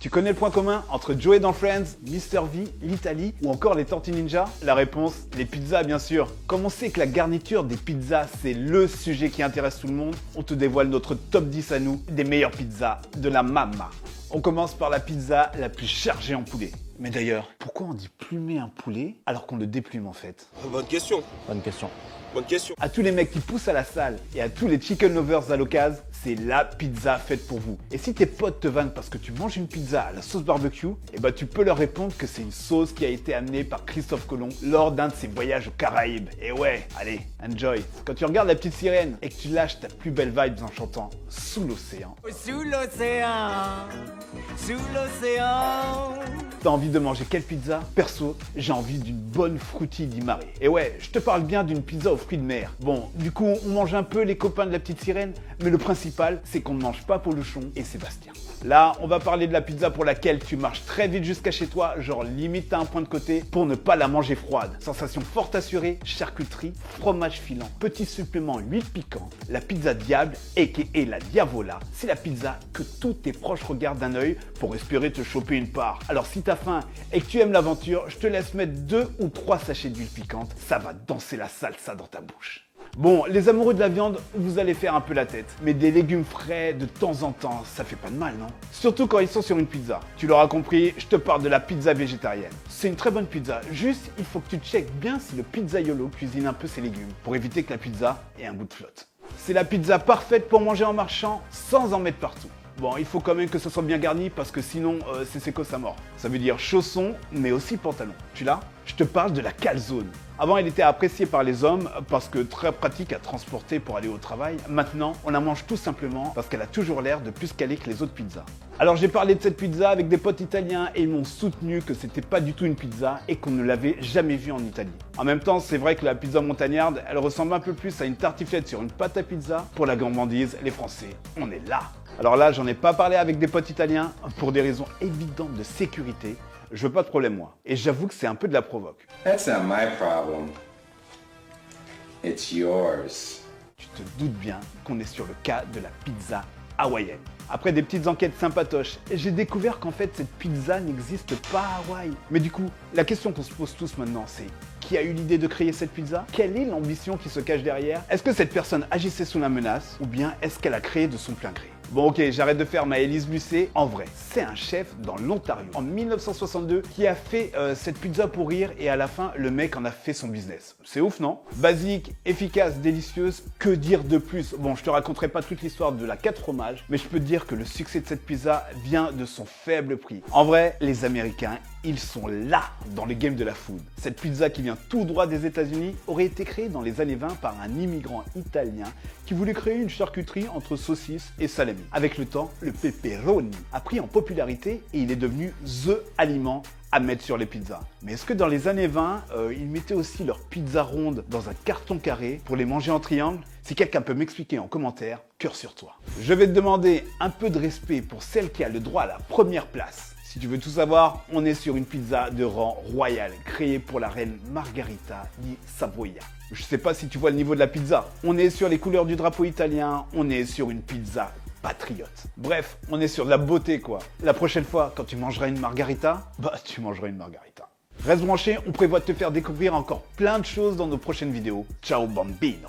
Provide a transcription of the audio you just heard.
Tu connais le point commun entre Joey dans Friends, Mr V, l'Italie ou encore les Tortues Ninja? La réponse, les pizzas bien sûr. Comme on sait que la garniture des pizzas c'est le sujet qui intéresse tout le monde, on te dévoile notre top 10 à nous des meilleures pizzas de la Mamma. On commence par la pizza la plus chargée en poulet. Mais d'ailleurs, pourquoi on dit plumer un poulet alors qu'on le déplume en fait? Bonne question. Bonne question. Bonne question. À tous les mecs qui poussent à la salle et à tous les chicken lovers à l'occasion, c'est la pizza faite pour vous. Et si tes potes te vannent parce que tu manges une pizza à la sauce barbecue, eh ben tu peux leur répondre que c'est une sauce qui a été amenée par Christophe Colomb lors d'un de ses voyages aux Caraïbes. Et ouais, allez, enjoy. Quand tu regardes La Petite Sirène et que tu lâches ta plus belle vibe en chantant Sous l'océan. Sous l'océan, sous l'océan. T'as envie de manger quelle pizza? Perso, j'ai envie d'une bonne frutti di mare. Et ouais, je te parle bien d'une pizza aux fruits de mer. Bon, du coup, on mange un peu les copains de La Petite Sirène, mais le principal, c'est qu'on ne mange pas Polochon et Sébastien. Là, on va parler de la pizza pour laquelle tu marches très vite jusqu'à chez toi, genre limite t'as un point de côté pour ne pas la manger froide. Sensation forte assurée, charcuterie, fromage filant, petit supplément huile piquant, la pizza diable, aka la diavola, c'est la pizza que tous tes proches regardent d'un œil pour espérer te choper une part. Alors si t'as faim et que tu aimes l'aventure, je te laisse mettre 2 ou 3 sachets d'huile piquante, ça va danser la salsa dans ta bouche. Bon, les amoureux de la viande, vous allez faire un peu la tête. Mais des légumes frais de temps en temps, ça fait pas de mal, non? Surtout quand ils sont sur une pizza. Tu l'auras compris, je te parle de la pizza végétarienne. C'est une très bonne pizza, juste il faut que tu checkes bien si le pizzaiolo cuisine un peu ses légumes pour éviter que la pizza ait un goût de flotte. C'est la pizza parfaite pour manger en marchant sans en mettre partout. Bon, il faut quand même que ce soit bien garni parce que sinon, c'est secos à mort. Ça veut dire chaussons, mais aussi pantalon. Tu l'as? Je te parle de la calzone. Avant, elle était appréciée par les hommes parce que très pratique à transporter pour aller au travail. Maintenant, on la mange tout simplement parce qu'elle a toujours l'air de plus calée que les autres pizzas. Alors j'ai parlé de cette pizza avec des potes italiens et ils m'ont soutenu que c'était pas du tout une pizza et qu'on ne l'avait jamais vue en Italie. En même temps, c'est vrai que la pizza montagnarde, elle ressemble un peu plus à une tartiflette sur une pâte à pizza. Pour la gourmandise, les Français, on est là. Alors là, j'en ai pas parlé avec des potes italiens pour des raisons évidentes de sécurité. Je veux pas de problème moi. Et j'avoue que c'est un peu de la provoque. That's not my problem. It's yours. Tu te doutes bien qu'on est sur le cas de la pizza hawaïenne. Après des petites enquêtes sympatoches, j'ai découvert qu'en fait cette pizza n'existe pas à Hawaï. Mais du coup, la question qu'on se pose tous maintenant, c'est qui a eu l'idée de créer cette pizza? Quelle est l'ambition qui se cache derrière? Est-ce que cette personne agissait sous la menace? Ou bien est-ce qu'elle a créé de son plein gré? Bon ok, j'arrête de faire ma Élise Lucet. En vrai, c'est un chef dans l'Ontario, en 1962, qui a fait cette pizza pour rire et à la fin, le mec en a fait son business. C'est ouf, non? Basique, efficace, délicieuse, que dire de plus? Bon, je te raconterai pas toute l'histoire de la 4 fromages, mais je peux te dire que le succès de cette pizza vient de son faible prix. En vrai, les Américains, ils sont là dans le game de la food. Cette pizza qui vient tout droit des États-Unis aurait été créée dans les années 20 par un immigrant italien qui voulait créer une charcuterie entre saucisses et salami. Avec le temps, le pepperoni a pris en popularité et il est devenu THE aliment à mettre sur les pizzas. Mais est-ce que dans les années 20, ils mettaient aussi leurs pizzas rondes dans un carton carré pour les manger en triangle? Si quelqu'un peut m'expliquer en commentaire, cœur sur toi. Je vais te demander un peu de respect pour celle qui a le droit à la première place. Si tu veux tout savoir, on est sur une pizza de rang royal, créée pour la reine Margherita di Savoia. Je sais pas si tu vois le niveau de la pizza. On est sur les couleurs du drapeau italien, on est sur une pizza patriote. Bref, on est sur de la beauté quoi. La prochaine fois, quand tu mangeras une margarita, tu mangeras une margarita. Reste branché, on prévoit de te faire découvrir encore plein de choses dans nos prochaines vidéos. Ciao bambino!